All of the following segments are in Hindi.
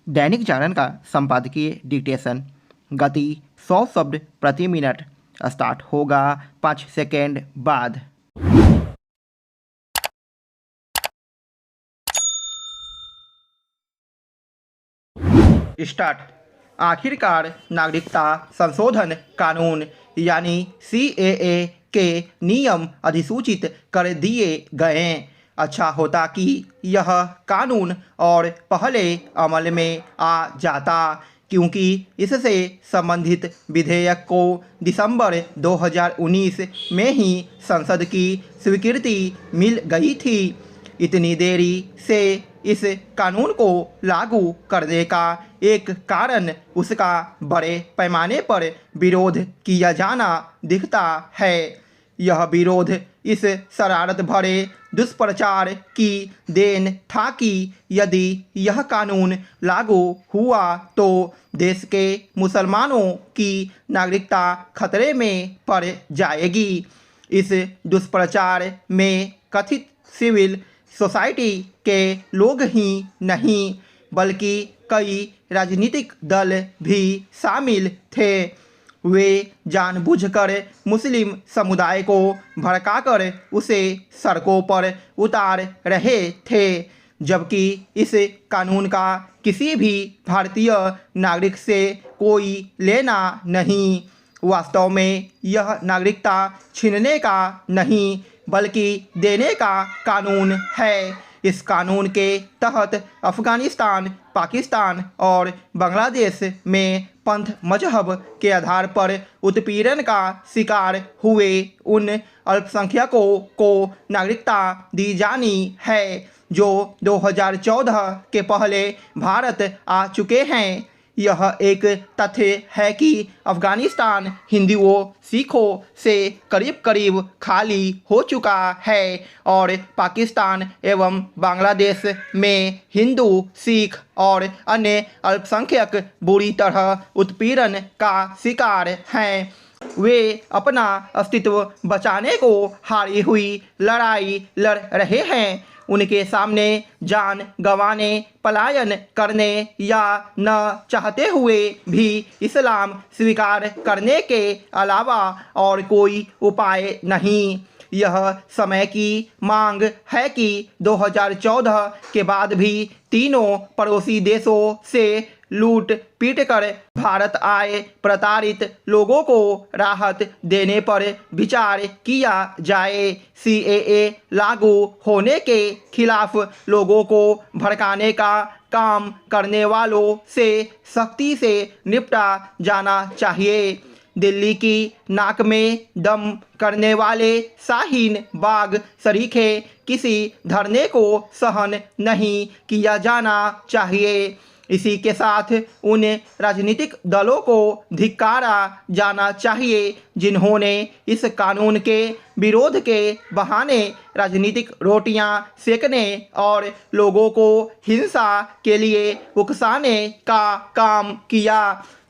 दैनिक जागरण का संपादकीय डिक्टेशन। गति 100 शब्द प्रति मिनट। स्टार्ट होगा 5 सेकेंड बाद। स्टार्ट। आखिरकार नागरिकता संशोधन कानून यानी CAA के नियम अधिसूचित कर दिए गए। अच्छा होता कि यह कानून और पहले अमल में आ जाता, क्योंकि इससे संबंधित विधेयक को दिसंबर 2019 में ही संसद की स्वीकृति मिल गई थी। इतनी देरी से इस कानून को लागू करने का एक कारण उसका बड़े पैमाने पर विरोध किया जाना दिखता है। यह विरोध इस शरारत भरे दुष्प्रचार की देन था कि यदि यह कानून लागू हुआ तो देश के मुसलमानों की नागरिकता खतरे में पड़ जाएगी। इस दुष्प्रचार में कथित सिविल सोसाइटी के लोग ही नहीं बल्कि कई राजनीतिक दल भी शामिल थे। वे जानबूझकर मुस्लिम समुदाय को भड़काकर उसे सड़कों पर उतार रहे थे, जबकि इस कानून का किसी भी भारतीय नागरिक से कोई लेना नहीं। वास्तव में यह नागरिकता छीनने का नहीं बल्कि देने का कानून है। इस कानून के तहत अफगानिस्तान, पाकिस्तान और बांग्लादेश में पंथ मजहब के आधार पर उत्पीड़न का शिकार हुए उन अल्पसंख्यकों को नागरिकता दी जानी है जो 2014 के पहले भारत आ चुके हैं। यह एक तथ्य है कि अफगानिस्तान हिंदुओं, सिखों से करीब करीब खाली हो चुका है और पाकिस्तान एवं बांग्लादेश में हिंदू, सिख और अन्य अल्पसंख्यक बुरी तरह उत्पीड़न का शिकार हैं। वे अपना अस्तित्व बचाने को हारी हुई लड़ाई लड़ रहे हैं। उनके सामने जान गंवाने, पलायन करने या न चाहते हुए भी इस्लाम स्वीकार करने के अलावा और कोई उपाय नहीं। यह समय की मांग है कि 2014 के बाद भी तीनों पड़ोसी देशों से लूट पीट कर भारत आए प्रताड़ित लोगों को राहत देने पर विचार किया जाए। CAA लागू होने के खिलाफ लोगों को भड़काने का काम करने वालों से सख्ती से निपटा जाना चाहिए। दिल्ली की नाक में दम करने वाले शाहीन बाग सरीखे किसी धरने को सहन नहीं किया जाना चाहिए। इसी के साथ उन राजनीतिक दलों को धिक्कारा जाना चाहिए जिन्होंने इस कानून के विरोध के बहाने राजनीतिक रोटियां सेकने और लोगों को हिंसा के लिए उकसाने का काम किया।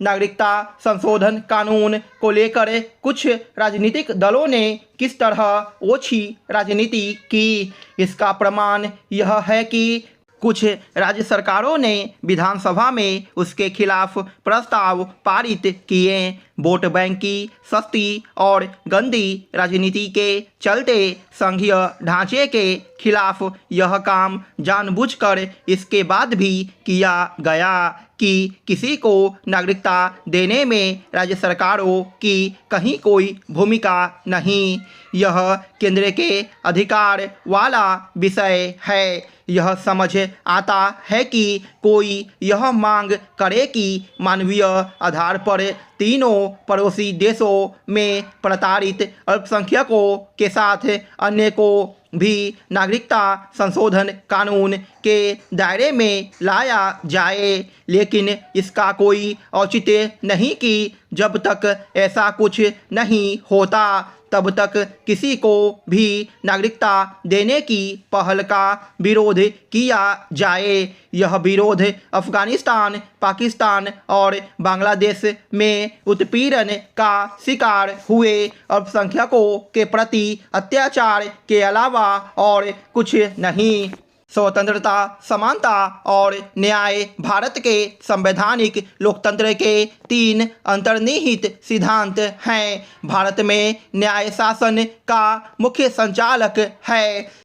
नागरिकता संशोधन कानून को लेकर कुछ राजनीतिक दलों ने किस तरह ओछी राजनीति की, इसका प्रमाण यह है कि कुछ राज्य सरकारों ने विधानसभा में उसके खिलाफ प्रस्ताव पारित किए। वोट बैंक की सस्ती और गंदी राजनीति के चलते संघीय ढांचे के खिलाफ यह काम जानबूझकर इसके बाद भी किया गया कि किसी को नागरिकता देने में राज्य सरकारों की कहीं कोई भूमिका नहीं। यह केंद्र के अधिकार वाला विषय है। यह समझ आता है कि कोई यह मांग करे कि मानवीय आधार पर तीनों पड़ोसी देशों में प्रताड़ित अल्पसंख्यकों के साथ अन्य को भी नागरिकता संशोधन कानून के दायरे में लाया जाए, लेकिन इसका कोई औचित्य नहीं कि जब तक ऐसा कुछ नहीं होता तब तक किसी को भी नागरिकता देने की पहल का विरोध किया जाए। यह विरोध अफगानिस्तान, पाकिस्तान और बांग्लादेश में उत्पीड़न का शिकार हुए अल्पसंख्यकों के प्रति अत्याचार के अलावा और कुछ नहीं। स्वतंत्रता, समानता और न्याय भारत के संवैधानिक लोकतंत्र के 3 अंतर्निहित सिद्धांत हैं। भारत में न्याय शासन का मुख्य संचालक है।